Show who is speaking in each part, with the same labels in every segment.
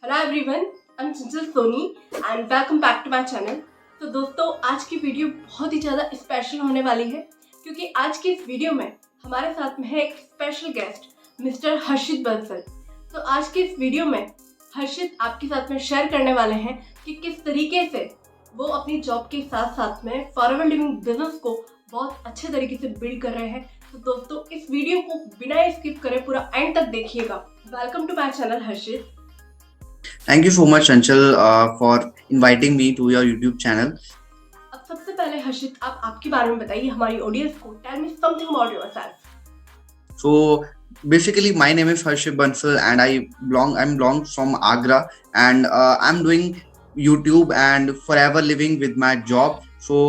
Speaker 1: Hello everyone, I am Chanchal Soni and welcome back to my channel. तो दोस्तों, आज की वीडियो बहुत ही ज़्यादा स्पेशल होने वाली है क्योंकि आज की इस वीडियो में हमारे साथ में है एक स्पेशल गेस्ट मिस्टर हर्षित बंसल। तो आज की इस वीडियो में हर्षित आपके साथ में शेयर करने वाले हैं कि किस तरीके से वो अपनी जॉब के साथ साथ में फॉरएवर लिविंग बिजनेस को बहुत अच्छे तरीके से बिल्ड कर रहे हैं। तो दोस्तों, इस वीडियो को बिना स्किप करे पूरा एंड तक देखिएगा। Welcome to my channel Harshit.
Speaker 2: Thank you so much, Chanchal, for inviting me to your YouTube channel.
Speaker 1: अब सबसे पहले हर्षित, आप आपके बारे में बताइए हमारी ऑडियंस को। Tell me something about yourself.
Speaker 2: So basically, my name is Harshit Bansal, and I'm belong from Agra, and I'm doing YouTube and forever living with my job. So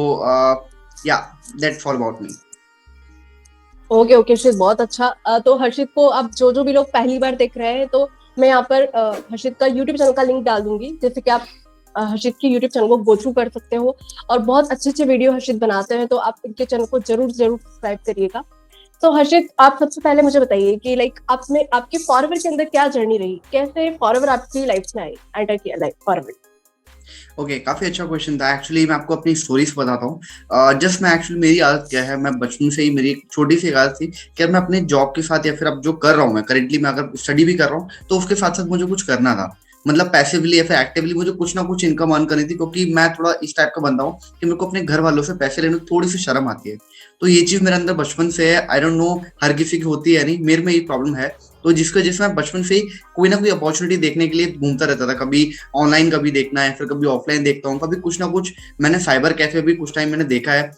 Speaker 2: yeah, that's all about me.
Speaker 3: Okay Harshit, बहुत अच्छा। तो हर्षित को अब जो भी लोग पहली बार देख रहे हैं, तो मैं यहाँ पर हर्षित का यूट्यूब चैनल का लिंक डाल दूंगी, जैसे कि आप हर्षित के यूट्यूब चैनल को गो थ्रू कर सकते हो। और बहुत अच्छे वीडियो हर्षित बनाते हैं, तो आप इनके चैनल को जरूर सब्सक्राइब करिएगा। तो हर्षित, आप सबसे पहले मुझे बताइए कि आपके फॉरएवर के अंदर क्या जर्नी रही, कैसे फॉरएवर आपकी लाइफ में आई, एंटर किया लाइफ फॉरएवर।
Speaker 2: ओके, काफी अच्छा क्वेश्चन था। एक्चुअली मैं आपको अपनी स्टोरीज बताता हूँ। जस्ट मैं एक्चुअली मेरी आदत क्या है, मैं बचपन से ही मेरी एक छोटी सी आदत थी कि मैं अपने जॉब के साथ या फिर अब जो कर रहा हूँ, मैं करेंटली मैं अगर स्टडी भी कर रहा हूँ तो उसके साथ साथ मुझे कुछ करना था। मतलब पैसिवली या फिर एक्टिवली मुझे कुछ ना कुछ इनकम अर्न करनी थी, क्योंकि मैं थोड़ा इस टाइप का बंदा हूँ कि मेरे को अपने घर वालों से पैसे लेने में थोड़ी सी शर्म आती है। तो ये चीज मेरे अंदर बचपन से है। आई डोंट नो हर किसी की होती है नहीं, मेरे में ये प्रॉब्लम है। तो जिसकी वजह से मैं बचपन से ही कोई ना कोई अपॉर्चुनिटी देखने के लिए घूमता रहता था। कभी ऑनलाइन कभी देखना है, फिर कभी ऑफलाइन देखता हूँ, कभी कुछ ना कुछ। मैंने साइबर कैफे भी कुछ टाइम मैंने देखा है।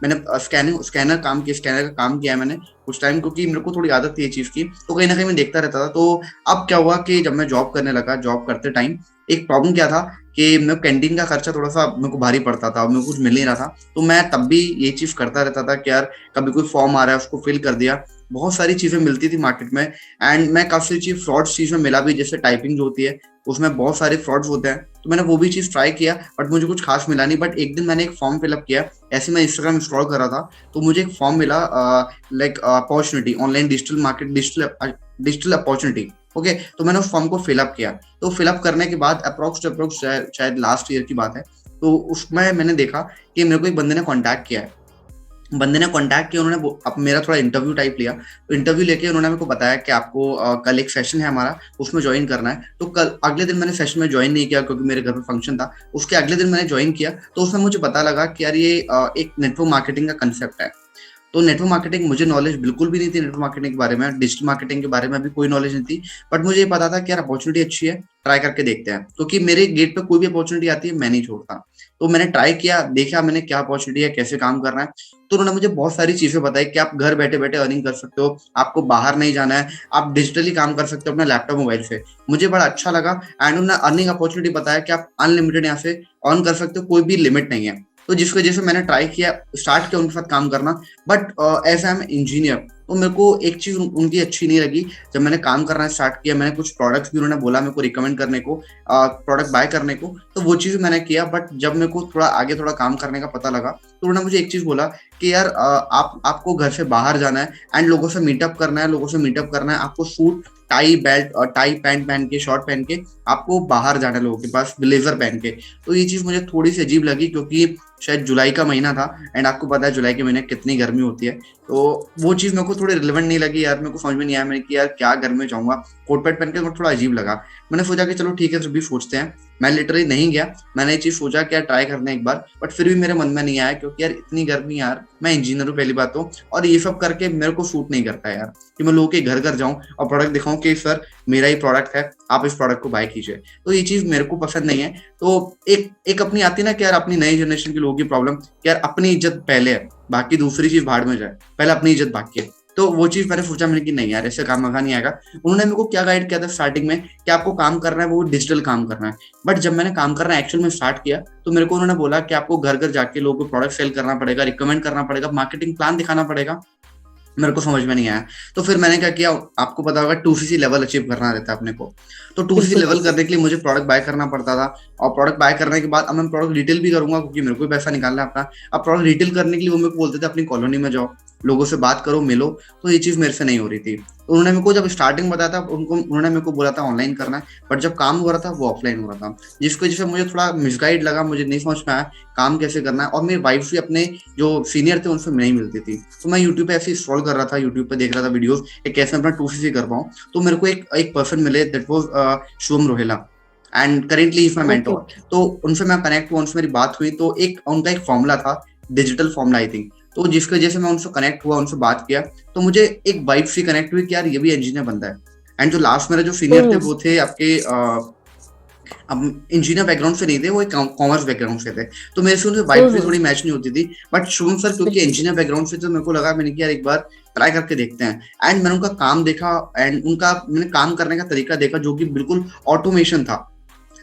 Speaker 2: मैंने स्कैनर का काम किया है मैंने कुछ टाइम, क्योंकि मेरे को थोड़ी आदत थी ये चीज की, तो कहीं ना कहीं मैं देखता रहता था। तो अब क्या हुआ कि जब मैं जॉब करने लगा, जॉब करते टाइम एक प्रॉब्लम क्या था कि मेरे कैंटीन का खर्चा थोड़ा सा मेरे को भारी पड़ता था और मेरे को कुछ मिल नहीं रहा था। तो मैं तब भी ये चीज करता रहता था कि यार कभी कोई फॉर्म आ रहा है उसको फिल कर दिया। बहुत सारी चीजें मिलती थी मार्केट में, एंड मैं काफी चीज फ्रॉड चीज में मिला भी, जैसे टाइपिंग जो होती है उसमें बहुत सारे फ्रॉड्स होते हैं। तो मैंने वो भी चीज ट्राई किया, बट मुझे कुछ खास मिला नहीं। बट एक दिन मैंने एक फॉर्म फिलअप किया, ऐसे मैं इंस्टाग्राम स्क्रॉल कर रहा था, तो मुझे एक फॉर्म मिला, like opportunity online digital market, digital opportunity. Okay, तो मैंने उस फॉर्म को फिलअप किया। तो फिलअप करने के बाद अप्रोक्स शायद लास्ट ईयर की बात है, तो उसमें मैंने देखा कि मेरे को एक बंदे ने कांटेक्ट किया है। बंदे ने कांटेक्ट किया, उन्होंने अब मेरा थोड़ा इंटरव्यू टाइप लिया। तो इंटरव्यू लेके उन्होंने मेरे को बताया कि आपको कल एक सेशन है हमारा, उसमें ज्वाइन करना है। तो कल अगले दिन मैंने सेशन में ज्वाइन नहीं किया, क्योंकि मेरे घर में फंक्शन था। उसके अगले दिन मैंने ज्वाइन किया, तो उसमें मुझे पता लगा कि यार ये एक नेटवर्क मार्केटिंग का कंसेप्ट है। तो नेटवर्क मार्केटिंग, मुझे नॉलेज बिल्कुल भी नहीं थी नेटवर्क मार्केटिंग के बारे में, डिजिटल मार्केटिंग के बारे में भी कोई नॉलेज नहीं थी। बट मुझे ये पता था कि यार अपॉर्चुनिटी अच्छी है, ट्राई करके देखते हैं, क्योंकि मेरे गेट पे कोई भी अपॉर्चुनिटी आती है मैं नहीं छोड़ता। तो मैंने ट्राई किया, देखा मैंने क्या अपॉर्चुनिटी है, कैसे काम करना है। तो उन्होंने मुझे बहुत सारी चीजें बताई कि आप घर बैठे बैठे अर्निंग कर सकते हो, आपको बाहर नहीं जाना है, आप डिजिटली काम कर सकते हो अपने लैपटॉप मोबाइल से। मुझे बड़ा अच्छा लगा। एंड उन्होंने अर्निंग अपॉर्चुनिटी बताया कि आप अनलिमिटेड यहाँ से अर्न कर सकते हो, कोई भी लिमिट नहीं है। तो जिस वजह से मैंने ट्राई किया, स्टार्ट किया उनके साथ काम करना। But as I am engineer, तो मेरे को एक चीज उनकी अच्छी नहीं लगी। जब मैंने काम करना स्टार्ट किया, मैंने कुछ प्रोडक्ट्स भी उन्होंने बोला मेरे को रिकमेंड करने को, प्रोडक्ट बाय करने को, तो वो चीज मैंने किया। बट जब मेरे को थोड़ा आगे थोड़ा काम करने का पता लगा, तो उन्होंने मुझे एक चीज बोला कि यार आपको घर से बाहर जाना है एंड लोगों से मीटअप करना है, आपको सूट टाई बेल्ट और टाई पैंट पहन के, शॉर्ट पहन के आपको बाहर जाना है, लोगों के पास ब्लेजर पहन के। तो ये चीज मुझे थोड़ी सी अजीब लगी, क्योंकि शायद जुलाई का महीना था, एंड आपको पता है जुलाई के महीने कितनी गर्मी होती है। तो वो चीज मेरे को थोड़ी रिलेवेंट नहीं लगी यार, मेरे को समझ में नहीं आया। मैंने कि यार क्या गर्मी में जाऊंगा, कोट पैंट पहन के, तो थोड़ा अजीब लगा। मैंने सोचा कि चलो ठीक है, तो भी सोचते हैं। मैं लिटरली नहीं गया, मैंने ये चीज सोचा कि यार ट्राई करने एक बार, बट फिर भी मेरे मन में नहीं आया, क्योंकि यार इतनी गर्मी, यार मैं इंजीनियर हूँ पहली बात तो, और ये सब करके मेरे को सूट नहीं करता यार कि मैं लोगों के घर घर जाऊं और प्रोडक्ट दिखाऊं कि सर मेरा ही प्रोडक्ट है, आप इस प्रोडक्ट को बाय कीजिए। तो ये चीज मेरे को पसंद नहीं है। तो एक अपनी आती ना कि यार अपनी नई जनरेशन के लोगों की प्रॉब्लम कि यार अपनी इज्जत पहले है, बाकी दूसरी चीज भाड़ में जाए, पहले अपनी इज्जत बाकी है। तो वो चीज मैंने सोचा, मैंने कि नहीं यार ऐसे काम मजा नहीं आएगा। उन्होंने मेरे को क्या गाइड किया था स्टार्टिंग में कि आपको काम करना है वो डिजिटल काम करना है। बट जब मैंने काम करना एक्चुअल में स्टार्ट किया, तो मेरे को उन्होंने बोला कि आपको घर घर जाके लोगों को प्रोडक्ट सेल करना पड़ेगा, रिकमेंड करना पड़ेगा, मार्केटिंग प्लान दिखाना पड़ेगा। मेरे को समझ में नहीं आया। तो फिर मैंने क्या किया, आपको पता होगा 2cc लेवल अचीव करना रहता है अपने को। तो 2cc लेवल करने के लिए मुझे प्रोडक्ट बाय करना पड़ता था, और प्रोडक्ट बाय करने के बाद अब मैं प्रोडक्ट रिटेल भी करूंगा, क्योंकि मेरे को भी पैसा निकालना है अपना। अब प्रोडक्ट रिटेल करने के लिए वो मेरे को बोलते थे अपनी कॉलोनी में जाओ, लोगों से बात करो, मिलो। तो ये चीज़ मेरे से नहीं हो रही थी। तो उन्होंने मेरे को जब स्टार्टिंग बताया था, उन्होंने मेरे को बोला था ऑनलाइन करना है, बट जब काम हो रहा था वो ऑफलाइन हो रहा था, जिसकी वजह से मुझे थोड़ा मिसगाइड लगा, मुझे नहीं समझ में आया काम कैसे करना है। और मेरी वाइफ भी अपने जो सीनियर थे उनसे नहीं मिलती थी, तो मैं यूट्यूब पे ऐसे स्क्रॉल कर रहा था, यूट्यूब पे देख रहा था वीडियोस कि कैसे अपना 2cc कर पाऊँ। तो मेरे को एक पर्सन मिले, that was Shubham Rohela, and currently is my
Speaker 3: okay
Speaker 2: mentor.
Speaker 3: Okay
Speaker 2: तो उनसे मैं कनेक्ट हुआ, उनसे मेरी बात हुई, तो एक उनका एक फॉर्मूला था, डिजिटल फॉर्मूला आई थिंक। तो जिसकी वजह से मैं उनसे कनेक्ट हुआ, उनसे बात किया, तो मुझे एक वाइब सी कनेक्ट हुई कि यार ये भी इंजीनियर बंदा है। एंड जो लास्ट मेरे जो सीनियर थे
Speaker 3: हम्म
Speaker 2: वो थे आपके अब इंजीनियर बैकग्राउंड से नहीं थे, वो एक कॉमर्स बैकग्राउंड से थे। तो मेरे से उनसे वाइब भी
Speaker 3: हम्म
Speaker 2: थोड़ी मैच नहीं होती थी। बट शुभम सर क्योंकि
Speaker 3: बिल्कुल
Speaker 2: इंजीनियर बैकग्राउंड से, तो मेरे को लगा, मैंने कि यार एक बार ट्राई करके देखते हैं। एंड मैंने उनका काम देखा, एंड उनका मैंने काम करने का तरीका देखा जो कि बिल्कुल ऑटोमेशन था।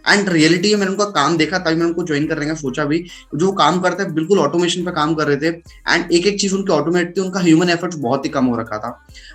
Speaker 2: एंड रियलिटी में मैंने उनका काम देखा, तभी मैंने उनको ज्वाइन करने का सोचा भी। जो काम करते हैं बिल्कुल ऑटोमेशन पे काम कर रहे थे, एंड एक एक चीज उनकी ऑटोमेट थी, उनका ह्यूमन एफर्ट्स बहुत ही कम हो रखा था।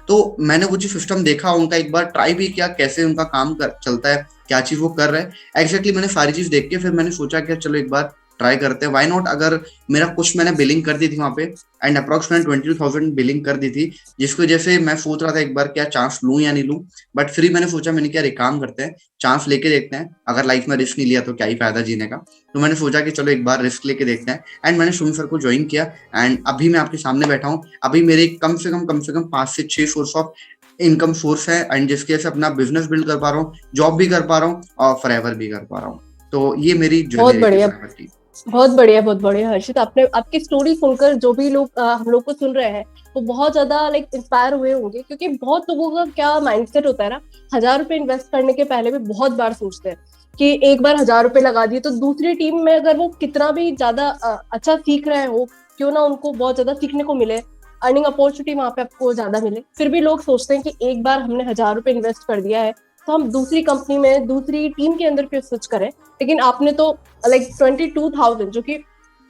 Speaker 2: तो मैंने वो चीज सिस्टम देखा, उनका एक बार ट्राई भी किया कैसे उनका काम चलता है, क्या चीज वो कर रहे हैं एग्जैक्टली। मैंने सारी चीज देख के फिर मैंने सोचा कि चलो एक बार ट्राई करते हैं, व्हाई नॉट। अगर मेरा कुछ मैंने बिलिंग कर दी थी वहां पे, एंड अप्रॉक्स मैंने 22,000 बिलिंग कर दी थी, जिसकी वजह से मैं सोच रहा था एक बार क्या चांस लूं या नहीं लूं। बट फिर मैंने सोचा, मैंने क्या, एक काम करते हैं, चांस लेके देखते हैं। अगर लाइफ में रिस्क नहीं लिया तो क्या ही फायदा जीने का। तो मैंने सोचा कि चलो एक बार रिस्क लेके देखते हैं, एंड मैंने शुभम सर को ज्वाइन किया। एंड अभी मैं आपके सामने बैठा हूँ। अभी मेरे कम से कम 5 से 6 सोर्स ऑफ इनकम सोर्स है, एंड जिसके से अपना बिजनेस बिल्ड कर पा रहा हूँ, जॉब भी कर पा रहा हूँ, और फॉरएवर भी कर पा रहा हूँ। तो ये मेरी जर्नी
Speaker 3: बहुत
Speaker 2: रही थी
Speaker 3: बढ़िया
Speaker 2: फॉरएवर की।
Speaker 3: बहुत बढ़िया बहुत बढ़िया हर्षित। आपने आपकी स्टोरी सुनकर जो भी लोग हम लोग को सुन रहे हैं वो बहुत ज्यादा लाइक इंस्पायर हुए होंगे, क्योंकि बहुत लोगों का क्या माइंडसेट होता है ना, 1,000 रुपए इन्वेस्ट करने के पहले भी बहुत बार सोचते हैं कि एक बार 1,000 रुपए लगा दिए तो दूसरी टीम में अगर वो कितना भी ज्यादा अच्छा सीख रहे हो, क्यों ना उनको बहुत ज्यादा सीखने को मिले, अर्निंग अपॉर्चुनिटी वहां पे आपको ज्यादा मिले, फिर भी लोग सोचते हैं कि एक बार हमने 1,000 रुपए इन्वेस्ट कर दिया है तो हम दूसरी कंपनी में दूसरी टीम के अंदर क्यों स्विच करें। लेकिन आपने तो लाइक 22,000, जो कि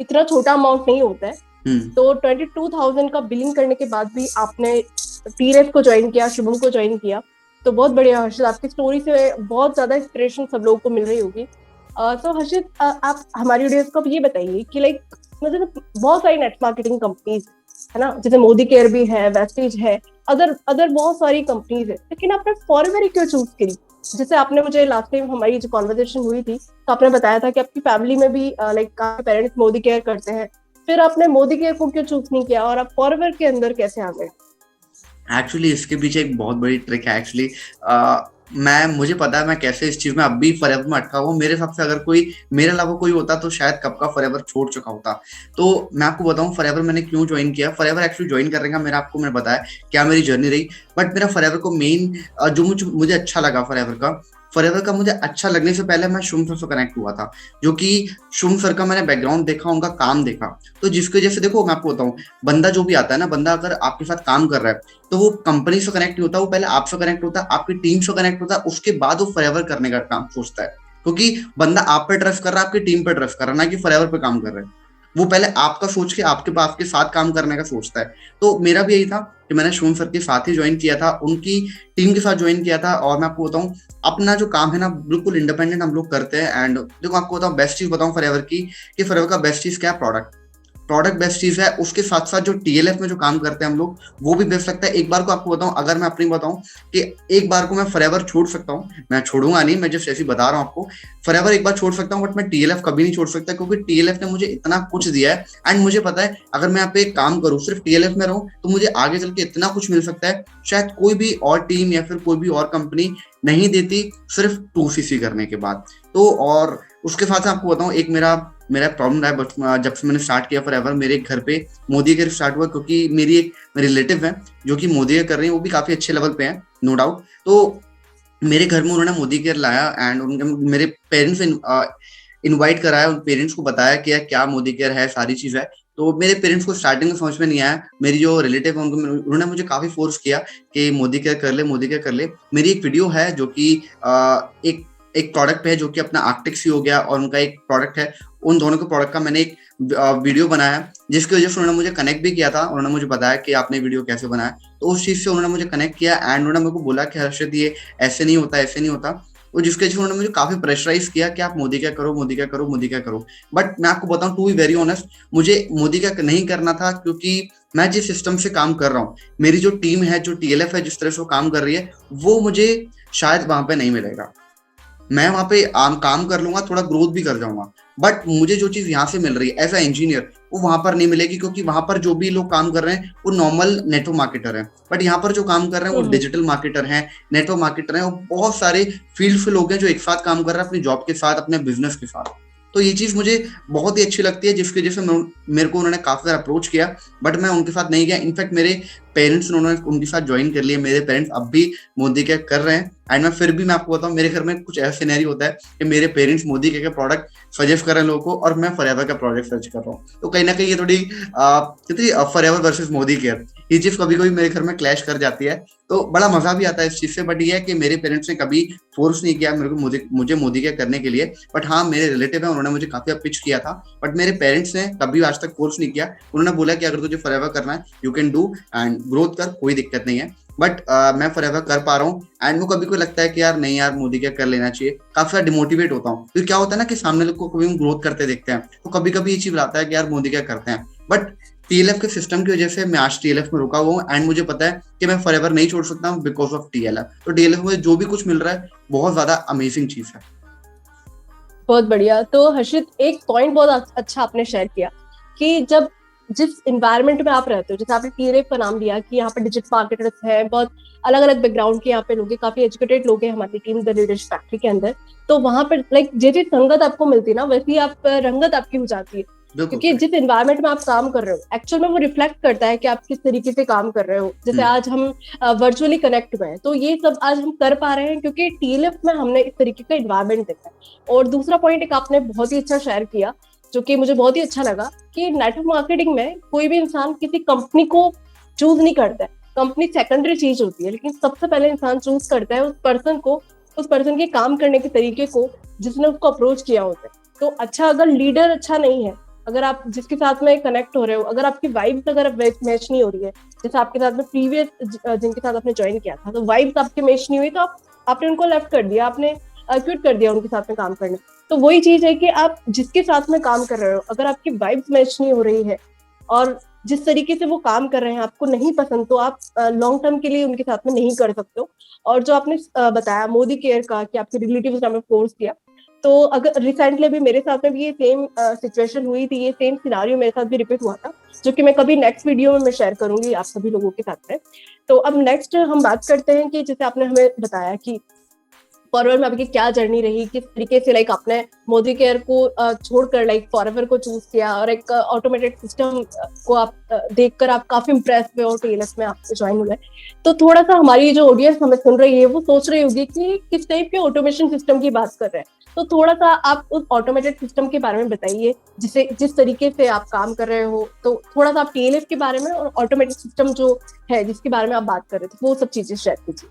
Speaker 3: इतना छोटा अमाउंट नहीं होता है,
Speaker 2: हम्म।
Speaker 3: तो 22,000 का बिलिंग करने के बाद भी आपने टीरेफ को ज्वाइन किया, शुभम को ज्वाइन किया। तो बहुत बढ़िया हर्षित, आपकी स्टोरी से बहुत ज्यादा इंस्पिरेशन सब लोगों को मिल रही होगी। तो हर्षित, आप हमारी ऑडियंस को अब ये बताइए कि लाइक मतलब बहुत सारी नेट मार्केटिंग कंपनीज है ना, जैसे मोदी केयर भी है, वेस्टेज है, अदर बहुत सारी कंपनीज है, लेकिन आपने फॉरएवर क्यों चूज करी? जैसे आपने मुझे लास्ट टाइम हमारी जो कॉन्वर्सेशन हुई थी तो आपने बताया था कि आपकी फैमिली में भी लाइक आपके पेरेंट्स मोदी केयर करते हैं, फिर आपने मोदी केयर को क्यों चूज नहीं किया और आप फॉरएवर के अंदर कैसे आ गए?
Speaker 2: एक्चुअली इसके पीछे एक बहुत बड़ी ट्रिक है एक्चुअली। मुझे पता है मैं कैसे इस चीज में अब भी फॉरएवर में अटका हुआ। मेरे हिसाब से अगर कोई मेरे अलावा कोई होता तो शायद कब का फॉरएवर छोड़ चुका होता। तो मैं आपको बताऊं फॉरएवर मैंने क्यों ज्वाइन किया। फॉरएवर एक्चुअली ज्वाइन करने का मैंने बताया क्या मेरी जर्नी रही। बट मेरा फॉरएवर को मेन जो मुझे अच्छा लगा फॉरएवर का मुझे अच्छा लगने से पहले मैं शुभम सर से कनेक्ट हुआ था, जो कि शुभम सर का मैंने बैकग्राउंड देखा, उनका काम देखा। तो जिसकी वजह से देखो मैं आपको बताऊं, बंदा जो भी आता है ना, बंदा अगर आपके साथ काम कर रहा है तो वो कंपनी से कनेक्ट नहीं होता, वो पहले आपसे कनेक्ट होता है, आपकी टीम से कनेक्ट होता है, उसके बाद वो फॉरएवर करने का काम सोचता है। क्योंकि बंदा आप पे ट्रस्ट कर रहा है, आपकी टीम पे ट्रस्ट कर रहा है, ना कि फॉरएवर पे काम कर रहा है। वो पहले आपका सोच के आपके साथ काम करने का सोचता है। तो मेरा भी यही था कि मैंने शुभम सर के साथ ही ज्वाइन किया था, उनकी टीम के साथ ज्वाइन किया था। और मैं आपको बताऊं अपना जो काम है ना बिल्कुल इंडिपेंडेंट हम लोग करते हैं। एंड देखो आपको बताऊं बेस्ट चीज बताऊं फॉरएवर की, कि फॉरएवर का बेस्ट चीज क्या है, प्रोडक्ट बेस्ट चीज है। उसके साथ साथ जो टीएलएफ में जो काम करते हैं हम लोग, वो भी बेस्ट लगता है। एक बार को आपको बताऊं, अगर मैं अपनी बताऊं कि एक बार को मैं फॉरएवर छोड़ सकता हूं, मैं छोड़ूंगा नहीं, मैं जस्ट ऐसे बता रहा हूं आपको, फॉरएवर एक बार छोड़ सकता हूं, बट मैं टीएलएफ कभी नहीं छोड़ सकता, क्योंकि टीएलएफ ने मुझे इतना कुछ दिया है। एंड मुझे पता है अगर मैं यहाँ पे एक काम करूँ, सिर्फ टीएलएफ में रहूं, तो मुझे आगे चल के इतना कुछ मिल सकता है, शायद कोई भी और टीम या फिर कोई भी और कंपनी नहीं देती, सिर्फ 2cc करने के बाद। तो और उसके साथ आपको बताऊं, एक मेरा प्रॉब्लम रहा है जब से मैंने स्टार्ट किया फॉरएवर। मेरे घर पे मोदी केयर स्टार्ट हुआ, क्योंकि मेरी एक रिलेटिव है जो कि मोदी केयर कर रही है, वो भी काफी अच्छे लेवल पे है, नो डाउट। तो मेरे घर में उन्होंने मोदी केयर लाया, एंड मेरे पेरेंट्स इनवाइट कराया, उन पेरेंट्स को बताया कि यार क्या मोदी केयर है, सारी चीज है। तो मेरे पेरेंट्स को स्टार्टिंग में समझ में नहीं आया। मेरी जो रिलेटिव है उन्होंने मुझे काफी फोर्स किया कि मोदी केयर कर ले, मोदी केयर कर ले। मेरी एक वीडियो है जो कि एक प्रोडक्ट है, जो कि अपना आर्कटेक्सी हो गया, और उनका एक प्रोडक्ट है, उन दोनों के प्रोडक्ट का मैंने एक वीडियो बनाया, जिसकी वजह से उन्होंने मुझे कनेक्ट भी किया था। उन्होंने मुझे बताया कि आपने वीडियो कैसे बनाया, तो उस चीज से उन्होंने मुझे कनेक्ट किया। एंड उन्होंने मेरे को बोला कि हर्षित ये ऐसे नहीं होता, ऐसे नहीं होता। और जिसके वजह से उन्होंने मुझे काफी प्रेशराइज किया कि आप मोदी क्या करो, मोदी क्या करो, मोदी क्या करो। बट मैं आपको बताऊं टू बी वेरी ऑनेस्ट, मुझे मोदी क्या नहीं करना था, क्योंकि मैं जिस सिस्टम से काम कर रहा हूँ, मेरी जो टीम है, जो टीएलएफ है, जिस तरह से वो काम कर रही है, वो मुझे शायद वहां पे नहीं मिलेगा। मैं वहां पे काम कर लूंगा, थोड़ा ग्रोथ भी कर जाऊंगा, बट मुझे जो चीज यहाँ से मिल रही है एज अ इंजीनियर, वो वहां पर नहीं मिलेगी, क्योंकि वहां पर जो भी लोग काम कर रहे हैं वो नॉर्मल नेटवर्क मार्केटर हैं, बट यहाँ पर जो काम कर रहे हैं वो
Speaker 3: हम्म।
Speaker 2: डिजिटल मार्केटर हैं, नेटवर्क मार्केटर हैं, और बहुत सारे फील्ड से लोग हैं जो एक साथ काम कर रहे हैं अपनी जॉब के साथ, अपने बिजनेस के साथ। तो ये चीज मुझे बहुत ही अच्छी लगती है, जिसकी वजह से मेरे को उन्होंने काफी सारा अप्रोच किया, बट मैं उनके साथ नहीं गया। इनफैक्ट मेरे पेरेंट्स उन्होंने उनके साथ ज्वाइन कर लिया, मेरे पेरेंट्स अब भी मोदी के कर रहे हैं। एंड मैं फिर भी मैं आपको बताऊं, मेरे घर में कुछ ऐसा सिनेरियो होता है कि मेरे पेरेंट्स मोदी के प्रोडक्ट सजेस्ट कर रहे हैं लोगों को, और मैं फॉरएवर का प्रोडक्ट सर्च कर रहा हूँ। तो कहीं ना कहीं ये थोड़ी कितनी फॉरएवर वर्सेस मोदी केयर, ये चीज कभी कभी मेरे घर में क्लैश कर जाती है, तो बड़ा मजा भी आता है इस चीज से। बट ये है कि मेरे पेरेंट्स ने कभी फोर्स नहीं किया मेरे को मुझे मोदी केयर करने के लिए। बट हाँ, मेरे रिलेटिव है, उन्होंने मुझे काफी पिच किया था, बट मेरे पेरेंट्स ने कभी आज तक फोर्स नहीं किया। उन्होंने बोला कि अगर तुझे फॉरएवर करना है you can do and growth कर, कोई दिक्कत नहीं है। बट मैं फॉरएवर कर पा रहा हूँ। एंड वो कभी कोई लगता है कि यार नहीं यार, मोदी क्या कर लेना चाहिए, काफी ज्यादा डिमोटिवेट होता हूँ। तो क्या होता है ना कि सामने लोग को कभी हम ग्रोथ करते देखते हैं, तो कभी कभी ये चीज आता है कि यार मोदी क्या करते हैं। बट टीएलएफ के सिस्टम की वजह से मैं आज टीएलएफ में रुका हुआ हूँ, एंड मुझे पता है कि मैं फॉरएवर नहीं छोड़ सकता हूँ बिकॉज ऑफ टीएलएफ। तो टीएलएफ में जो भी कुछ मिल रहा है बहुत ज्यादा अमेजिंग चीज है।
Speaker 3: बहुत बढ़िया। तो हर्षित, एक पॉइंट बहुत अच्छा आपने शेयर किया कि जब जिस इन्वायरमेंट में आप रहते हो, जैसे आपने टीएलएफ का नाम लिया कि यहाँ पे डिजिटल मार्केटर्स हैं, बहुत अलग अलग बैकग्राउंड के यहाँ पे लोग हैं, काफी एजुकेटेड लोग हैं हमारी टीम द लीडर्स फैक्ट्री के अंदर। तो वहां पर लाइक जैसी संगत आपको मिलती है ना, वैसी आप रंगत आपकी हो जाती है, क्योंकि जिस एनवायरनमेंट में आप काम कर रहे हो एक्चुअल में वो रिफ्लेक्ट करता है कि आप किस तरीके से काम कर रहे हो। जैसे आज हम वर्चुअली कनेक्ट हुए हैं, तो ये सब आज हम कर पा रहे हैं क्योंकि टीएलएफ में हमने इस तरीके का एनवायरनमेंट देखा है। और दूसरा पॉइंट एक आपने बहुत ही अच्छा शेयर किया, जो कि मुझे बहुत ही अच्छा लगा, कि नेटवर्क मार्केटिंग में कोई भी इंसान किसी कंपनी को चूज नहीं करता है, कंपनी सेकेंडरी चीज होती है, लेकिन सबसे पहले इंसान चूज करता है उस पर्सन को, उस पर्सन के काम करने के तरीके को, जिसने उसको अप्रोच किया होता है। तो अच्छा, अगर लीडर अच्छा नहीं है, अगर आप जिसके साथ में कनेक्ट हो रहे हो, अगर आपकी वाइब्स अगर मैच नहीं हो रही है, जैसे आपके साथ में प्रीवियस जिनके साथ आपने ज्वाइन किया था, तो वाइब्स आपके मैच नहीं हुई, तो आपने उनको लेफ्ट कर दिया, आपने क्विट कर दिया उनके साथ में काम करने। तो वही चीज है कि आप जिसके साथ में काम कर रहे हो, अगर आपकी वाइब्स मैच नहीं हो रही है और जिस तरीके से वो काम कर रहे हैं आपको नहीं पसंद, तो आप लॉन्ग टर्म के लिए उनके साथ में नहीं कर सकते हो। और जो आपने बताया मोदी केयर का कि आपके रिलेटिव्स ने फोर्स किया, तो अगर रिसेंटली भी मेरे साथ में भी ये सेम सिचुएशन हुई थी, ये सेम सिनारियो मेरे साथ भी रिपीट हुआ था, जो कि मैं कभी नेक्स्ट वीडियो में मैं शेयर करूंगी आप सभी लोगों के साथ में। तो अब नेक्स्ट हम बात करते हैं कि जैसे आपने हमें बताया कि फॉरएवर में आपकी क्या जर्नी रही, किस तरीके से लाइक आपने मोदी केयर को छोड़कर लाइक फॉरएवर को चूज किया, और एक ऑटोमेटेड सिस्टम को आप देखकर आप काफी इम्प्रेस हुए और टीएलएफ में आप ज्वाइन हुए। तो थोड़ा सा हमारी जो ऑडियंस हमें सुन रही है वो सोच रही होगी कि किस टाइप के ऑटोमेशन सिस्टम की बात कर रहे हैं। तो थोड़ा सा आप उस ऑटोमेटेड सिस्टम के बारे में बताइए, जिस तरीके से आप काम कर रहे हो। तो थोड़ा सा आप टीएलएफ के बारे में और ऑटोमेटेड सिस्टम जो है जिसके बारे में आप बात कर रहे थे, वो सब चीजें शेयर कीजिए।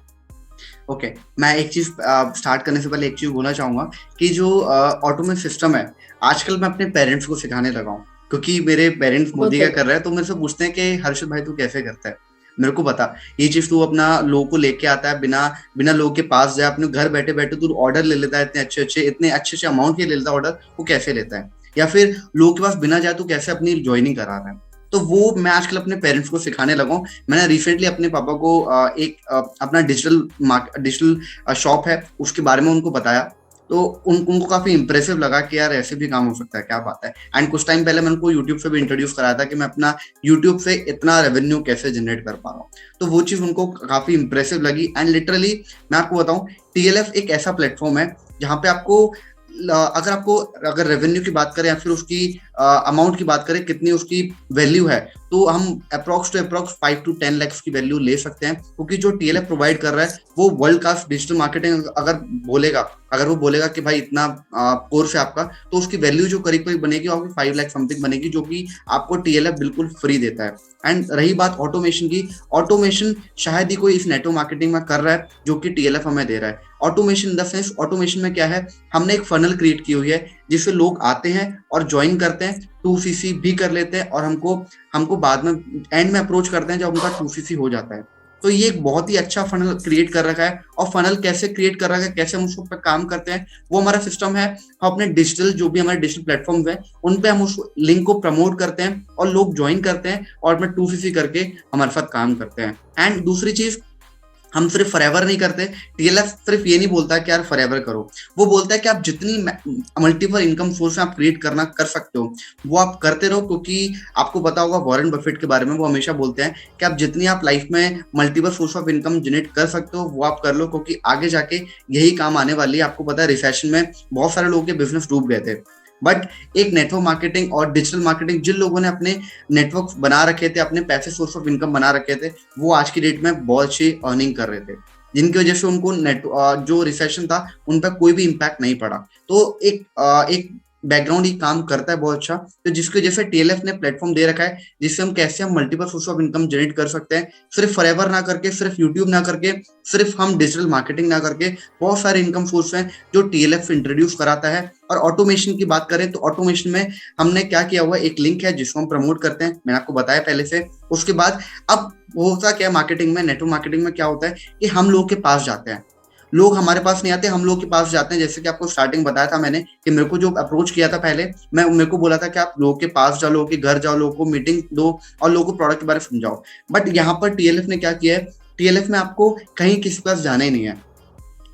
Speaker 2: ओके, मैं एक चीज स्टार्ट करने से पहले एक चीज बोलना चाहूंगा कि जो ऑटोमेट सिस्टम है, आजकल मैं अपने पेरेंट्स को सिखाने लगा हूँ, क्योंकि मेरे पेरेंट्स मोदी का कर रहे हैं, तो मेरे से पूछते हैं कि हर्षित भाई तू कैसे करता है, मेरे को बता। ये चीज तू अपना लोग को लेके आता है, बिना लोग के पास जाए, अपने घर बैठे बैठे तू ऑर्डर ले लेता है, इतने अच्छे अमाउंट के ले लेता है ऑर्डर, वो कैसे लेता है, या फिर लोगों के पास बिना जाए तू कैसे अपनी ज्वाइनिंग करा रहा है। तो वो मैं आजकल अपने पेरेंट्स को सिखाने लगा हूँ। मैंने रिसेंटली अपने पापा को अपना डिजिटल शॉप है उसके बारे में उनको बताया, तो उनको काफी इंप्रेसिव लगा कि यार ऐसे भी काम हो सकता है, क्या बात है। एंड कुछ टाइम पहले मैंने उनको यूट्यूब से भी इंट्रोड्यूस कराया था कि मैं अपना यूट्यूब से इतना रेवेन्यू कैसे जनरेट कर पा रहा हूँ, तो वो चीज उनको काफी इंप्रेसिव लगी। एंड लिटरली मैं आपको बताऊं, टीएलएफ एक ऐसा प्लेटफॉर्म है जहाँ पे अगर रेवेन्यू की बात करें या फिर उसकी अमाउंट की बात करें, कितनी उसकी वैल्यू है, तो हम अप्रॉक्स 5 to 10 लाख की वैल्यू ले सकते हैं, क्योंकि जो टीएलएफ प्रोवाइड कर रहा है वो वर्ल्ड क्लास डिजिटल मार्केटिंग अगर वो बोलेगा कि भाई इतना कोर्स है आपका, तो उसकी वैल्यू जो करीब बनेगी आपकी 5 लाख समथिंग बनेगी, जो कि आपको टीएलएफ बिल्कुल फ्री देता है। एंड रही बात ऑटोमेशन की, ऑटोमेशन शायद ही कोई इस नेटवर्क मार्केटिंग में कर रहा है जो कि टीएलएफ हमें दे रहा है। Automation in the sense, automation में क्या है, हमने एक फनल क्रिएट की हुई है जिससे लोग आते हैं और ज्वाइन करते हैं, 2cc भी कर लेते हैं, और हमको बाद में एंड में अप्रोच करते हैं जब उनका 2cc हो जाता है। तो ये एक बहुत ही अच्छा फनल क्रिएट कर रखा है। और फनल कैसे क्रिएट कर रखा है, कैसे हम उस पर काम करते हैं, वो हमारा सिस्टम है। हम अपने डिजिटल जो भी हमारे डिजिटल प्लेटफॉर्म्स हैं उन पे हम उस लिंक को प्रमोट करते हैं और लोग ज्वाइन करते हैं और अपने 2cc करके हमारे साथ काम करते हैं। एंड दूसरी चीज, हम सिर्फ फॉरएवर नहीं करते। टीएलएफ सिर्फ ये नहीं बोलता कि यार फॉरएवर करो, वो बोलता है कि आप जितनी मल्टीपल इनकम सोर्स आप क्रिएट करना कर सकते हो वो आप करते रहो। क्योंकि आपको पता होगा वॉरेन बफेट के बारे में, वो हमेशा बोलते हैं कि आप जितनी आप लाइफ में multiple source of income generate कर सकते हो वो आप कर लो, क्योंकि आगे जाके यही काम आने वाली है। आपको पता है रिसेशन में बहुत सारे लोगों के बिजनेस डूब गए थे, बट एक नेटवर्क मार्केटिंग और डिजिटल मार्केटिंग जिन लोगों ने अपने नेटवर्क बना रखे थे, अपने पैसे सोर्स ऑफ इनकम बना रखे थे, वो आज की डेट में बहुत अच्छी अर्निंग कर रहे थे, जिनकी वजह से उनको जो रिसेशन था उन पर कोई भी इम्पैक्ट नहीं पड़ा। तो एक बैकग्राउंड ही काम करता है बहुत अच्छा। तो जिसकी वजह से टीएलएफ ने प्लेटफॉर्म दे रखा है जिससे हम कैसे हम multiple source of income generate कर सकते हैं, सिर्फ फॉरएवर ना करके, सिर्फ यूट्यूब ना करके, सिर्फ हम डिजिटल मार्केटिंग ना करके। बहुत सारे इनकम सोर्स हैं जो टीएलएफ इंट्रोड्यूस कराता है। और ऑटोमेशन की बात करें तो ऑटोमेशन में हमने क्या किया हुआ है, एक लिंक है जिसको हम प्रमोट करते हैं, मैंने आपको बताया पहले से। उसके बाद अब होता क्या मार्केटिंग में, नेटवर्क मार्केटिंग में क्या होता है कि हम लोग के पास जाते हैं, लोग हमारे पास नहीं आते, हम लोग के पास जाते हैं। जैसे कि आपको स्टार्टिंग बताया था मैंने कि मेरे को जो अप्रोच किया था पहले, मेरे को बोला था कि आप लोगों के पास जाओ, लोगों के घर जाओ, लोगों को मीटिंग दो और लोगों को प्रोडक्ट के बारे में समझाओ। बट यहाँ पर टीएलएफ ने क्या किया है, टीएलएफ में आपको कहीं किसी के पास जाना ही नहीं है,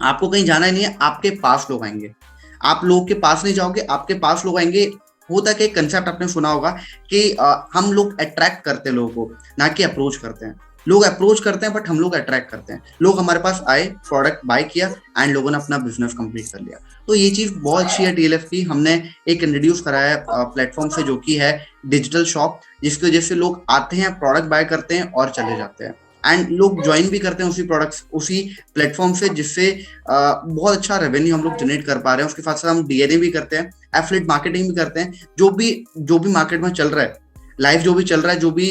Speaker 2: आपको कहीं जाना ही नहीं है, आपके पास लोग आएंगे। आप लोग के पास नहीं जाओगे, आपके पास लोग आएंगे। होता है कि कंसेप्ट आपने सुना होगा कि हम लोग अट्रैक्ट करते हैं लोगों को, ना कि अप्रोच करते हैं। लोग अप्रोच करते हैं बट हम लोग अट्रैक्ट करते हैं। लोग हमारे पास आए, प्रोडक्ट बाय किया एंड लोगों ने अपना बिजनेस कंप्लीट कर लिया। तो ये चीज बहुत अच्छी है टीएलएफ की। हमने एक इंट्रोड्यूस कराया है प्लेटफॉर्म से जो कि है डिजिटल शॉप, जिसकी वजह से लोग आते हैं, प्रोडक्ट बाय करते हैं और चले जाते हैं। एंड लोग ज्वाइन भी करते हैं उसी प्रोडक्ट्स, उसी प्लेटफॉर्म से, जिससे बहुत अच्छा रेवेन्यू हम लोग जनरेट कर पा रहे हैं। उसके साथ साथ हम डीएनए भी करते हैं, एफिलिएट मार्केटिंग भी करते हैं। जो भी मार्केट में चल रहा है, लाइव जो भी चल रहा है, जो भी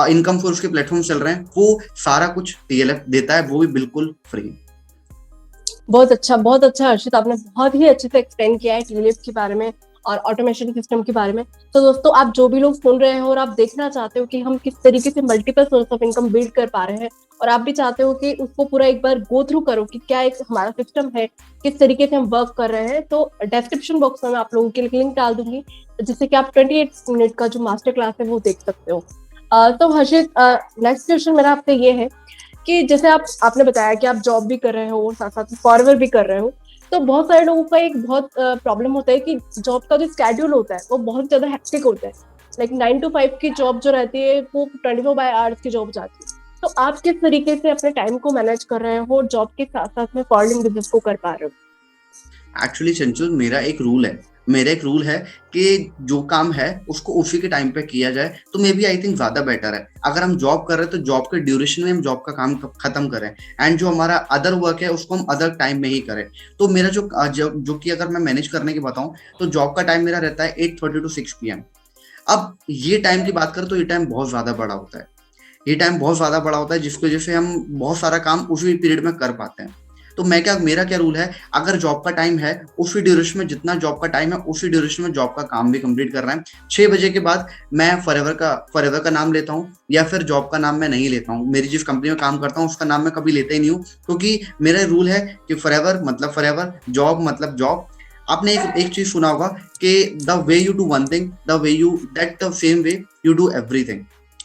Speaker 2: इनकम सोर्स के प्लेटफॉर्म चल रहे हैं, वो सारा कुछ टीएलएफ देता है, वो भी बिल्कुल फ्री।
Speaker 3: बहुत अच्छा हर्षित, आपने बहुत ही अच्छे से एक्सप्लेन किया है टीएलएफ के बारे में और ऑटोमेशन सिस्टम के बारे में। तो दोस्तों, आप जो भी लोग सुन रहे हो और आप देखना चाहते हो कि हम किस तरीके से multiple source of income build कर पा रहे हैं, और आप भी चाहते हो कि उसको पूरा एक बार गो थ्रू करो कि क्या एक हमारा सिस्टम है, किस तरीके से हम वर्क कर रहे हैं, तो डिस्क्रिप्शन बॉक्स में मैं आप लोगों के लिए लिंक डाल दूंगी, जिससे कि आप 28 मिनट का जो मास्टर क्लास है वो देख सकते हो। तो हर्षित, नेक्स्ट क्वेश्चन मेरा आपसे ये है कि जैसे आपने बताया कि आप जॉब भी कर रहे हो और साथ साथ फॉरवर्ड भी कर रहे हो, तो बहुत सारे लोगों का एक बहुत प्रॉब्लम होता है कि जॉब का जो स्केड्यूल होता है वो बहुत ज्यादा हेक्टिक होता है। लाइक 9 to 5 की जॉब जो रहती है वो 24/8 की जॉब जाती है। तो आप किस तरीके से अपने टाइम को मैनेज कर रहे हो और जॉब के साथ साथ में फॉरवर्डिंग बिजनेस को कर पा रहे हो?
Speaker 2: एक्चुअली चंचल, मेरा एक रूल है कि जो काम है उसको उसी के टाइम पे किया जाए, तो मे बी आई थिंक ज्यादा बेटर है। अगर हम जॉब कर रहे हैं तो जॉब के ड्यूरेशन में हम जॉब का काम खत्म करें, एंड जो हमारा अदर वर्क है उसको हम अदर टाइम में ही करें। तो मेरा जो कि अगर मैं मैनेज करने की बताऊं तो जॉब का टाइम मेरा रहता है 8:30 to 6 PM। अब ये टाइम की बात करें तो ये टाइम बहुत ज्यादा बड़ा होता है, जिसकी वजह से हम बहुत सारा काम उसी पीरियड में कर पाते हैं। तो मेरा क्या रूल है, अगर जॉब का टाइम है उसी ड्यूरेशन में, जितना जॉब का टाइम है उसी ड्यूरेशन में जॉब का काम भी कंप्लीट करना है। 6 बजे के बाद मैं फॉरएवर का नाम लेता हूँ, या फिर जॉब का नाम मैं नहीं लेता हूँ। मेरी जिस कंपनी में काम करता हूँ उसका नाम मैं कभी लेता ही नहीं हूँ, क्योंकि मेरा रूल है कि फॉरएवर मतलब फॉरएवर, जॉब मतलब जॉब। आपने एक चीज सुना होगा कि the way you do one thing, the same way you do everything.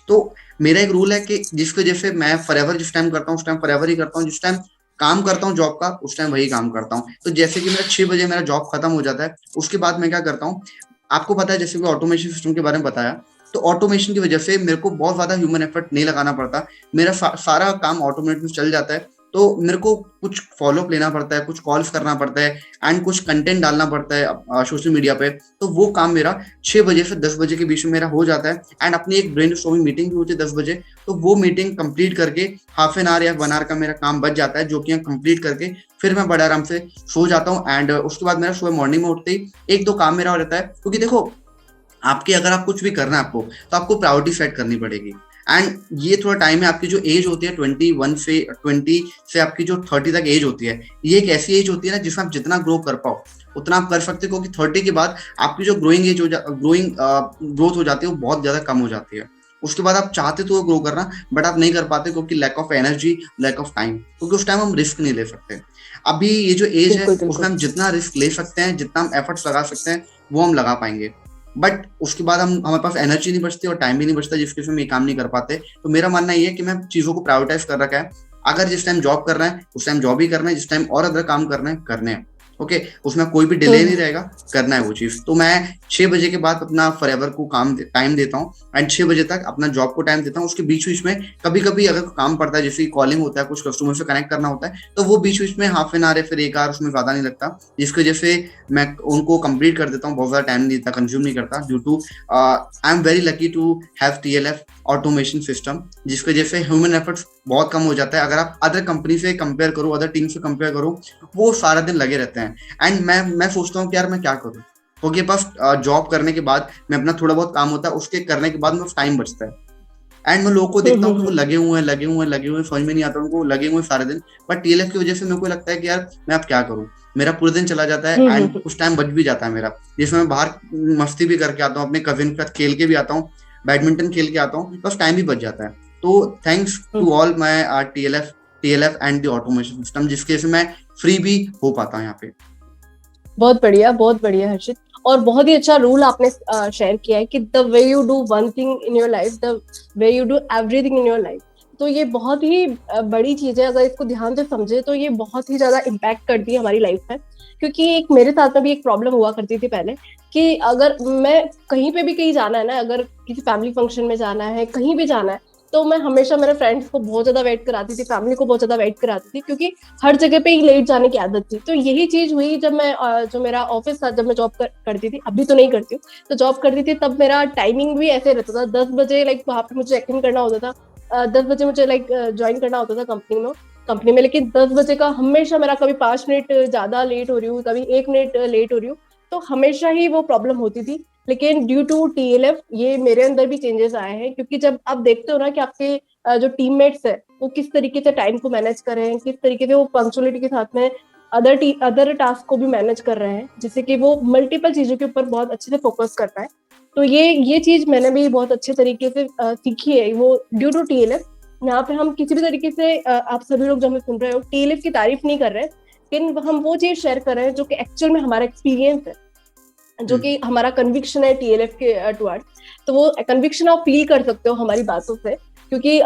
Speaker 2: तो मेरा एक रूल है कि जिसकी वजह से मैं फॉरएवर जिस टाइम करता हूँ उस टाइम फॉरएवर ही करता हूँ, जिस टाइम काम करता हूँ जॉब का उस टाइम वही काम करता हूँ। तो जैसे कि मेरा 6 बजे मेरा जॉब खत्म हो जाता है, उसके बाद मैं क्या करता हूँ, आपको पता है जैसे कि ऑटोमेशन सिस्टम के बारे में बताया, तो ऑटोमेशन की वजह से मेरे को बहुत ज्यादा ह्यूमन एफर्ट नहीं लगाना पड़ता, मेरा सारा काम ऑटोमेट में चल जाता है। तो मेरे को कुछ फॉलोअप लेना पड़ता है, कुछ कॉल्स करना पड़ता है एंड कुछ कंटेंट डालना पड़ता है सोशल मीडिया पे, तो वो काम मेरा 6 बजे से 10 बजे के बीच में मेरा हो जाता है। एंड अपनी एक ब्रेनस्टॉर्मिंग मीटिंग भी होती है 10 बजे, तो वो मीटिंग कंप्लीट करके हाफ एन आवर या 1 आवर का मेरा काम बच जाता है, जो कि कंप्लीट करके फिर मैं बड़े आराम से सो जाता हूँ। एंड उसके बाद मेरा सुबह मॉर्निंग में उठते ही 1-2 काम मेरा हो रहता है, क्योंकि देखो अगर आप कुछ भी करना है आपको, तो आपको प्रायोरिटी सेट करनी पड़ेगी। एंड ये थोड़ा टाइम है, आपकी जो एज होती है 20 से आपकी जो 30 तक एज होती है, ये एक ऐसी एज होती है ना जिसमें आप जितना ग्रो कर पाओ उतना आप कर सकते हो, क्योंकि 30 के बाद आपकी जो ग्रोथ हो जाती है वो बहुत ज्यादा कम हो जाती है। उसके बाद आप चाहते तो ग्रो करना, बट आप नहीं कर पाते क्योंकि lack of energy, lack of time, क्योंकि उस टाइम हम रिस्क नहीं ले सकते। अभी ये जो एज है
Speaker 3: बिल्कुल
Speaker 2: उसमें
Speaker 3: बिल्कुल।
Speaker 2: हम जितना रिस्क ले सकते हैं, जितना हम एफर्ट्स लगा सकते हैं, वो हम लगा पाएंगे। बट उसके बाद हमारे पास एनर्जी नहीं बचती और टाइम भी नहीं बचता, जिसकी वजह से हम ये काम नहीं कर पाते। तो मेरा मानना ये है कि मैं चीजों को प्रायोरिटाइज कर रखा है। अगर जिस टाइम जॉब करना है उस टाइम जॉब ही करना है, जिस टाइम और अदर काम करने हैं, ओके, उसमें कोई भी डिले नहीं रहेगा, करना है वो चीज। तो मैं 6 बजे के बाद अपना फॉरएवर को काम टाइम देता हूँ, एंड 6 बजे तक अपना जॉब को टाइम देता हूँ। उसके बीच बीच में कभी कभी अगर काम पड़ता है, जैसे कॉलिंग होता है, कुछ कस्टमर से कनेक्ट करना होता है, तो वो बीच बीच में हाफ एन आवर या फिर 1 आवर, उसमें ज्यादा नहीं लगता, जिसकी वजह से मैं उनको कंप्लीट कर देता हूँ। बहुत ज्यादा टाइम नहीं देता, कंज्यूम नहीं करता, due to I am very lucky to have TLF automation system, जिसकी वजह से ह्यूमन एफर्ट्स बहुत कम हो जाता है। अगर आप अदर कंपनी से कंपेयर करो, अदर टीम से कंपेयर करो, वो सारा दिन लगे रहते हैं। एंड मैं सोचता हूँ कि यार मैं क्या करूँ, क्योंकि पास जॉब करने के बाद मैं अपना थोड़ा बहुत काम होता है, उसके करने के बाद में टाइम बचता है। एंड मैं लोगों को देखता हूँ कि वो लगे हुए हैं, समझ में नहीं आता उनको, लगे हुए सारे दिन। बट TLF की वजह से मेरे को लगता है कि यार मैं अब क्या करूँ, मेरा पूरे दिन चला जाता है एंड कुछ टाइम बच भी जाता है मेरा, जिसमें मैं बाहर मस्ती भी करके आता हूँ, अपने कजिन के साथ खेल के भी आता हूँ, बैडमिंटन खेल के आता हूँ, बस टाइम भी बच जाता है। तो thanks to all my TLF and the automation system, जिसके वजह से मैं फ्री भी हो पाता हूँ यहाँ पे।
Speaker 3: बहुत बढ़िया हर्षित। और बहुत ही अच्छा रूल आपने शेयर किया है कि the way you do one thing in your life, the way you do everything in your life. तो ये बहुत ही बड़ी चीज है, अगर इसको ध्यान से समझे तो ये बहुत ही ज्यादा इम्पैक्ट करती है हमारी लाइफ में। क्योंकि एक मेरे साथ में भी एक प्रॉब्लम हुआ करती थी पहले, कि अगर मैं कहीं पे भी कहीं जाना है ना, अगर किसी फैमिली फंक्शन में जाना है, कहीं भी जाना है, तो मैं हमेशा मेरे फ्रेंड्स को बहुत ज्यादा वेट कराती थी, फैमिली को बहुत ज्यादा वेट कराती थी, क्योंकि हर जगह पे ही लेट जाने की आदत थी। तो यही चीज हुई जब मैं जो मेरा ऑफिस था, जब मैं जॉब करती थी, अभी तो नहीं करती हूँ, तो जॉब करती थी, तब मेरा टाइमिंग भी ऐसे रहता था। 10 बजे लाइक वहां पे मुझे चेक इन करना होता था, 10 बजे मुझे लाइक ज्वाइन करना होता था कंपनी में। लेकिन 10 बजे का हमेशा मेरा कभी 5 मिनट ज्यादा लेट हो रही हूँ, कभी 1 मिनट लेट हो रही हूँ, तो हमेशा ही वो प्रॉब्लम होती थी। लेकिन ड्यू टू TLF ये मेरे अंदर भी चेंजेस आए हैं, क्योंकि जब आप देखते हो ना कि आपके जो टीममेट्स है वो किस तरीके से टाइम को मैनेज कर रहे हैं, किस तरीके से वो पंक्चुअलिटी के साथ में अदर टास्क को भी मैनेज कर रहे हैं, जिससे कि वो मल्टीपल चीजों के ऊपर बहुत अच्छे से फोकस कर पाए। तो ये चीज मैंने भी बहुत अच्छे तरीके से सीखी है, वो ड्यू टू TLF। यहाँ पे हम किसी भी तरीके से आप सभी लोग जो हमें सुन रहे हो, TLF की तारीफ नहीं कर रहे हैं, लेकिन हम वो चीज शेयर कर रहे हैं जो कि एक्चुअल में हमारा एक्सपीरियंस है, जो कि हमारा कन्विक्शन है TLF के टुवर्ड्स। तो वो कन्विक्शन आप फील कर सकते हो हमारी बातों से, क्योंकि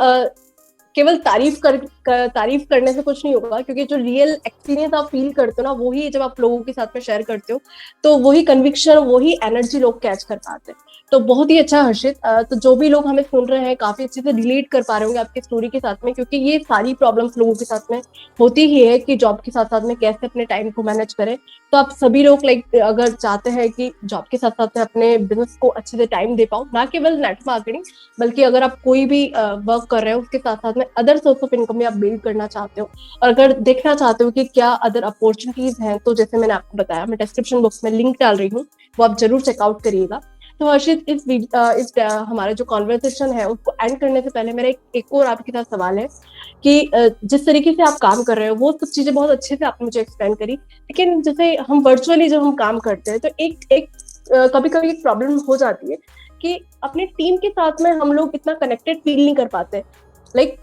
Speaker 3: केवल तारीफ करने से कुछ नहीं होगा, क्योंकि जो रियल एक्सपीरियंस आप फील करते हो ना, वही जब आप लोगों के साथ में शेयर करते हो, तो वही कन्विक्शन, वही एनर्जी लोग कैच कर पाते हैं। तो बहुत ही अच्छा हर्षित। तो जो भी लोग हमें सुन रहे हैं काफी अच्छे से रिलेट कर पा रहे होंगे आपकी स्टोरी के साथ में, क्योंकि ये सारी प्रॉब्लम्स लोगों के साथ में होती ही है कि जॉब के साथ साथ में कैसे अपने टाइम को मैनेज करें। तो आप सभी लोग लाइक अगर चाहते हैं कि जॉब के साथ साथ में अपने बिजनेस को अच्छे से टाइम दे पाओ, ना केवल नेट मार्केटिंग, बल्कि अगर आप कोई भी वर्क कर रहे हो उसके साथ साथ में अदर सोर्स ऑफ इनकम भी आप बिल्ड करना चाहते हो, और अगर देखना चाहते हो कि क्या अदर अपॉर्चुनिटीज हैं, तो जैसे मैंने आपको बताया, मैं डिस्क्रिप्शन बॉक्स में लिंक डाल रही हूँ, वो आप जरूर चेकआउट करिएगा। तो हर्षित, इस हमारा जो कॉन्वर्सेशन है उसको एंड करने से पहले मेरा एक और आपके साथ सवाल है कि जिस तरीके से आप काम कर रहे हो वो सब चीजें बहुत अच्छे से आपने मुझे एक्सप्लेन करी, लेकिन जैसे हम वर्चुअली जब हम काम करते हैं तो एक कभी कभी एक प्रॉब्लम हो जाती है कि अपने टीम के साथ में हम लोग इतना कनेक्टेड फील नहीं कर पाते। लाइक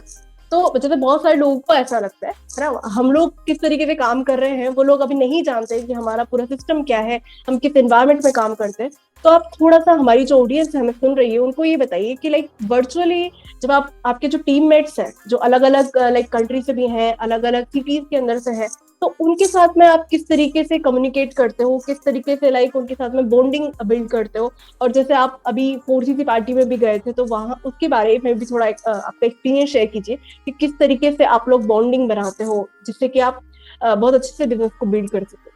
Speaker 3: तो जैसे बहुत सारे लोगों को ऐसा लगता है ना, हम लोग किस तरीके से काम कर रहे हैं वो लोग अभी नहीं जानते कि हमारा पूरा सिस्टम क्या है, हम किस एनवायरनमेंट में काम करते हैं। तो आप थोड़ा सा हमारी जो ऑडियंस हमें सुन रही है उनको ये बताइए कि लाइक वर्चुअली जब आपके जो टीममेट्स हैं जो अलग अलग लाइक कंट्री से भी हैं, अलग अलग सिटीज के अंदर से हैं, तो उनके साथ में आप किस तरीके से कम्युनिकेट करते हो, किस तरीके से लाइक उनके साथ में बॉन्डिंग बिल्ड करते हो। और जैसे आप अभी 4CC पार्टी में भी गए थे, तो वहां उसके बारे में भी थोड़ा आपका एक्सपीरियंस शेयर कीजिए कि किस तरीके से आप लोग बॉन्डिंग बनाते हो जिससे कि आप बहुत अच्छे से बिजनेस को बिल्ड कर सको।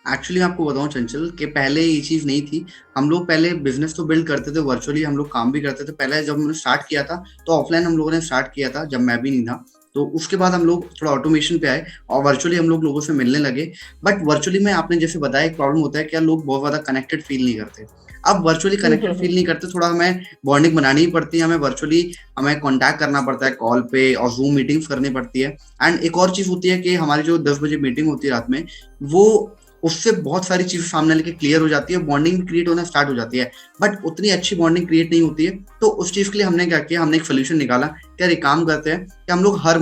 Speaker 2: एक्चुअली मैं आपको बताऊं चंचल कि पहले ये चीज नहीं थी। हम लोग पहले बिजनेस तो बिल्ड करते थे, वर्चुअली हम लोग काम भी करते थे। पहले जब हमने स्टार्ट किया था तो ऑफलाइन हम लोगों ने स्टार्ट किया था, जब मैं भी नहीं था। तो उसके बाद हम लोग थोड़ा ऑटोमेशन पे आए और वर्चुअली हम लोग लोगों से मिलने लगे। बट वर्चुअली में आपने जैसे बताया एक प्रॉब्लम होता है कि लोग बहुत ज्यादा कनेक्टेड फील नहीं करते। अब वर्चुअली कनेक्टेड फील नहीं करते, थोड़ा हमें बॉन्डिंग बनानी ही पड़ती है, हमें कांटेक्ट करना पड़ता है कॉल पे और जूम मीटिंग्स करनी पड़ती है। एंड एक और चीज होती है कि हमारी जो 10 बजे मीटिंग होती है रात में, वो उससे बहुत सारी चीजें सामने लेके क्लियर हो जाती है, बॉन्डिंग भी क्रिएट होना स्टार्ट हो जाती है, बट उतनी अच्छी बॉन्डिंग क्रिएट नहीं होती है। तो उस चीज के लिए हमने क्या किया, हमने एक सोल्यूशन निकाला कि यार एक काम करते हैं कि हम लोग हर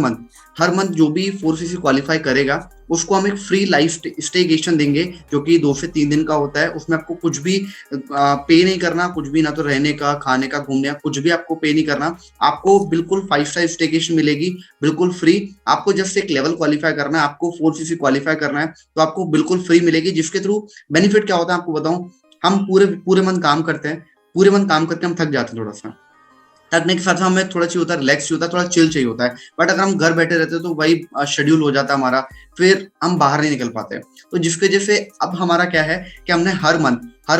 Speaker 2: मंथ जो भी 4cc क्वालिफाई करेगा उसको हम एक फ्री लाइफ स्टेकेशन देंगे, जो कि 2 से 3 दिन का होता है। उसमें आपको कुछ भी पे नहीं करना, कुछ भी, ना तो रहने का, खाने का, घूमने का, कुछ भी आपको पे नहीं करना। आपको बिल्कुल 5 स्टार स्टेकेशन मिलेगी, बिल्कुल फ्री। आपको जस्ट एक लेवल क्वालिफाई करना है, आपको 4cc क्वालिफाई करना है, तो आपको बिल्कुल फ्री मिलेगी। जिसके थ्रू बेनिफिट क्या होता है आपको बताऊं, हम पूरे पूरे मंथ काम करते हैं, पूरे मंथ काम करके हम थक जाते हैं, थोड़ा सा थकने के साथ साथ हमें थोड़ा चाहिए होता है, रिलैक्स चाहिए होता है, थोड़ा चिल चाहिए होता है। बट अगर हम घर बैठे रहते हैं तो वही शेड्यूल हो जाता है हमारा, फिर हम बाहर नहीं निकल पाते। तो जिसकी वजह से अब हमारा क्या है कि हमने हर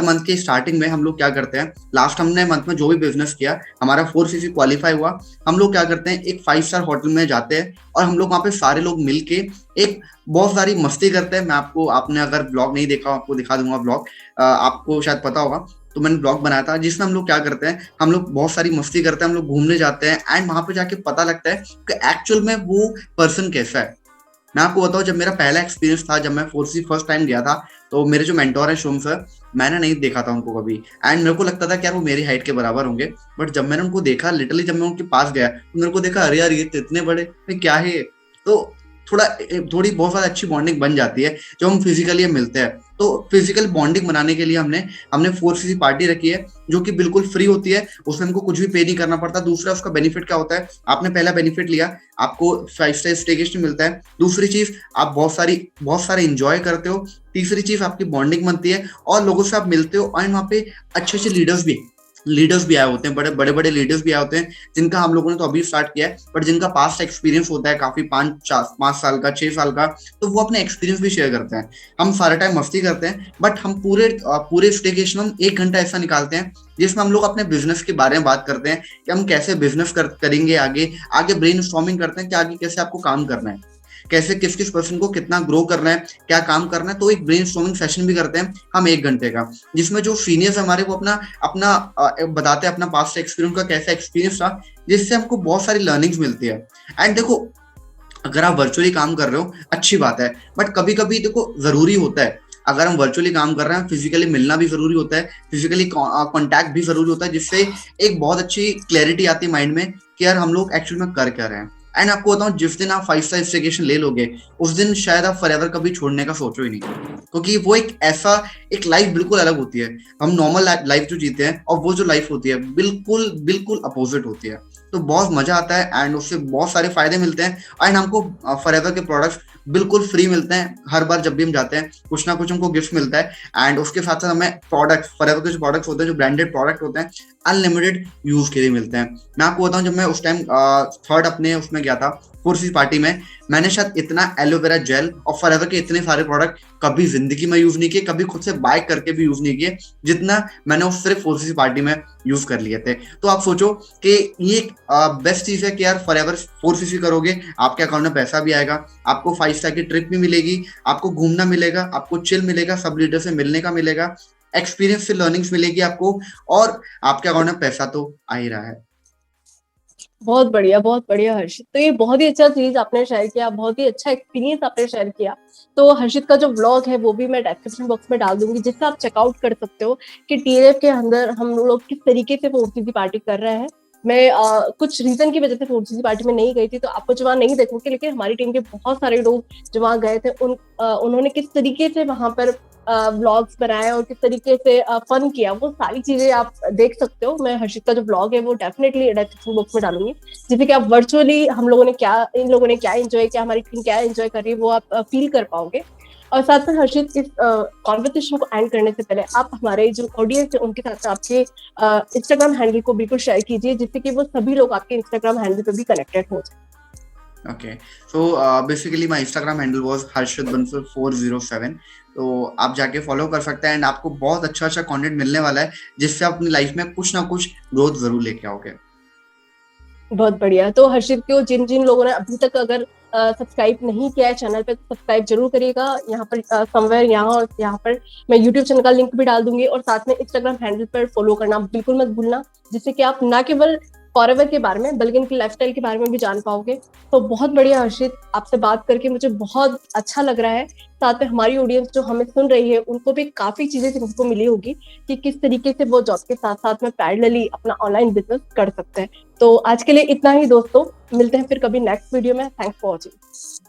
Speaker 2: मंथ के स्टार्टिंग में हम लोग क्या करते हैं, लास्ट हमने मंथ में जो भी बिजनेस किया, हमारा 4cc क्वालिफाई हुआ, हम लोग क्या करते हैं, एक 5 स्टार होटल में जाते हैं और हम लोग वहाँ पे सारे लोग मिलके एक बहुत सारी मस्ती करते हैं। मैं आपको, आपने अगर ब्लॉग नहीं देखा, आपको दिखा दूंगा ब्लॉग, आपको शायद पता होगा। तो मैंने ब्लॉग बनाया था जिसमें हम लोग क्या करते हैं, हम लोग बहुत सारी मस्ती करते हैं, हम लोग घूमने जाते हैं, एंड वहां पे जाके पता लगता है कि एक्चुअल में वो पर्सन कैसा है। मैं आपको बताऊं, जब मेरा पहला एक्सपीरियंस था, जब मैं 4cc फर्स्ट टाइम गया था, तो मेरे जो मेंटोर है शुभम सर, मैंने नहीं देखा था उनको कभी, एंड मेरे को लगता था कि यार वो मेरी हाइट के बराबर होंगे। बट जब मैंने उनको देखा, लिटरली जब मैं उनके पास गया तो मेरे को देखा, अरे यार ये तो इतने बड़े, क्या है ये? तो थोड़ी बहुत ज्यादा अच्छी बॉन्डिंग बन जाती है जब हम फिजिकली मिलते हैं। तो फिजिकल बॉन्डिंग बनाने के लिए हमने 4cc पार्टी रखी है, जो कि बिल्कुल फ्री होती है, उसमें हमको कुछ भी पे नहीं करना पड़ता। दूसरा उसका बेनिफिट क्या होता है, आपने पहला बेनिफिट लिया, आपको 5 स्टार स्टेकेशन मिलता है। दूसरी चीज, आप बहुत सारे इंजॉय करते हो। तीसरी चीज, आपकी बॉन्डिंग बनती है और लोगों से आप मिलते हो, और वहाँ पे अच्छे अच्छे लीडर्स भी आए होते हैं, बड़े बड़े लीडर्स भी आए होते हैं, जिनका हम लोगों ने तो अभी स्टार्ट किया है, बट जिनका पास्ट एक्सपीरियंस होता है काफी, 5 साल का, 6 साल का, तो वो अपने एक्सपीरियंस भी शेयर करते हैं। हम सारा टाइम मस्ती करते हैं, बट हम पूरे स्टेकेशन हम 1 घंटा ऐसा निकालते हैं जिसमें हम लोग अपने बिजनेस के बारे में बात करते हैं कि हम कैसे बिजनेस करेंगे, आगे ब्रेनस्टॉर्मिंग करते हैं कि आगे कैसे आपको काम करना है, कैसे किस किस पर्सन को कितना ग्रो करना है, क्या काम करना है। तो एक ब्रेनस्टॉर्मिंग सेशन भी करते हैं हम 1 घंटे का, जिसमें जो सीनियर्स हमारे वो अपना अपना बताते हैं अपना पास्ट एक्सपीरियंस का कैसा एक्सपीरियंस था, जिससे हमको बहुत सारी लर्निंग्स मिलती है। एंड देखो, अगर आप वर्चुअली काम कर रहे हो अच्छी बात है, बट कभी कभी देखो जरूरी होता है, अगर हम वर्चुअली काम कर रहे हैं, फिजिकली मिलना भी जरूरी होता है, फिजिकली कांटेक्ट भी जरूरी होता है, जिससे एक बहुत अच्छी क्लैरिटी आती है माइंड में कि यार हम लोग एक्चुअली में कर क्या रहे हैं। एंड आपको बताऊं, जिस दिन आप 5 स्टार स्टेकेशन ले लोगे, उस दिन शायद आप फॉरएवर कभी छोड़ने का सोचो ही नहीं, क्योंकि वो एक लाइफ बिल्कुल अलग होती है। हम नॉर्मल लाइफ जो जीते हैं और वो जो लाइफ होती है, बिल्कुल बिल्कुल अपोजिट होती है। तो बहुत मजा आता है एंड उससे बहुत सारे फायदे मिलते हैं। एंड हमको फॉरएवर के प्रोडक्ट्स बिल्कुल फ्री मिलते हैं, हर बार जब भी हम जाते हैं कुछ ना कुछ हमको गिफ्ट मिलता है। एंड उसके साथ साथ हमें प्रोडक्ट्स, फॉरएवर के जो प्रोडक्ट्स होते हैं, जो ब्रांडेड प्रोडक्ट होते हैं, अनलिमिटेड यूज के लिए मिलते हैं। मैं आपको बताऊं, जब मैं उस टाइम थर्ड अपने उसमें गया था 4cc पार्टी में, मैंने शायद इतना एलोवेरा जेल और फॉरएवर के इतने सारे प्रोडक्ट कभी जिंदगी में यूज नहीं किए, कभी खुद से बाय करके भी यूज नहीं किए, जितना मैंने उस सिर्फ 4cc पार्टी में यूज कर लिए थे। तो आप सोचो कि ये बेस्ट चीज है कि यार फॉरएवर 4cc करोगे, आपके अकाउंट में पैसा भी आएगा, आपको 5 स्टार की ट्रिप भी मिलेगी, आपको घूमना मिलेगा, आपको चिल मिलेगा, सब लीडर से मिलने का मिलेगा, एक्सपीरियंस से लर्निंग्स मिलेगी आपको, और आपके अकाउंट में पैसा तो आ ही रहा है।
Speaker 3: बहुत बढ़िया हर्षित। तो ये बहुत ही अच्छा चीज आपने शेयर किया, बहुत ही अच्छा एक्सपीरियंस आपने शेयर किया। तो हर्षित का जो व्लॉग है वो भी मैं डिस्क्रिप्शन बॉक्स में डाल दूंगी, जिससे आप चेकआउट कर सकते हो कि टीएलएफ के अंदर हम लोग किस तरीके से 4cc पार्टी कर रहे हैं। मैं कुछ रीजन की वजह से 4cc पार्टी में नहीं गई थी, तो आपको जो वहाँ नहीं देखोगे, लेकिन हमारी टीम के बहुत सारे लोग जो वहाँ गए थे, उन्होंने किस तरीके से वहां पर व्लॉग्स बनाए और किस तरीके से फन किया, वो सारी चीजें आप देख सकते हो। मैं हर्षित का जो व्लॉग है वो डेफिनेटली डिस्क्रिप्शन बॉक्स में डालूंगी, जिससे कि आप वर्चुअली इन लोगों ने क्या एंजॉय किया, हमारी टीम क्या एंजॉय कर रही है, वो आप फील कर पाओगे। और साथ साथ हर्षित, इस कॉन्वर्सेशन को एंड करने से पहले आप हमारे जो ऑडियंस है उनके साथ आपके इंस्टाग्राम हैंडल को बिल्कुल शेयर कीजिए, जिससे कि वो सभी लोग आपके इंस्टाग्राम हैंडल पे भी कनेक्टेड हो जाए।
Speaker 2: Okay, so basically my Instagram handle was Harshit Bansal 407, तो आप जाके फॉलो कर सकते हैं एंड आपको बहुत अच्छा अच्छा कंटेंट मिलने वाला है, जिससे आप अपनी लाइफ में कुछ ना कुछ ग्रोथ जरूर लेके आओगे।
Speaker 3: बहुत बढ़िया। तो हर्षित को जिन जिन लोगों ने अभी तक अगर सब्सक्राइब नहीं किया है चैनल पे, तो सब्सक्राइब जरूर करिएगा। यहाँ पर समवेयर यहाँ और यहाँ पर मैं यूट्यूब चैनल का लिंक भी डाल दूंगी, और साथ में इंस्टाग्राम हैंडल पर फॉलो करना बिल्कुल मत भूलना, जिससे कि आप ना केवल फॉरएवर के बारे में बल्कि इनकी लाइफस्टाइल के बारे में भी जान पाओगे। तो बहुत बढ़िया हर्षित, आपसे बात करके मुझे बहुत अच्छा लग रहा है। साथ में हमारी ऑडियंस जो हमें सुन रही है उनको भी काफी चीजें सीखने को मिली होगी कि किस तरीके से वो जॉब के साथ साथ में पैरेलली अपना ऑनलाइन बिजनेस कर सकते हैं। तो आज के लिए इतना ही दोस्तों, मिलते हैं फिर कभी नेक्स्ट वीडियो में। Thanks for watching.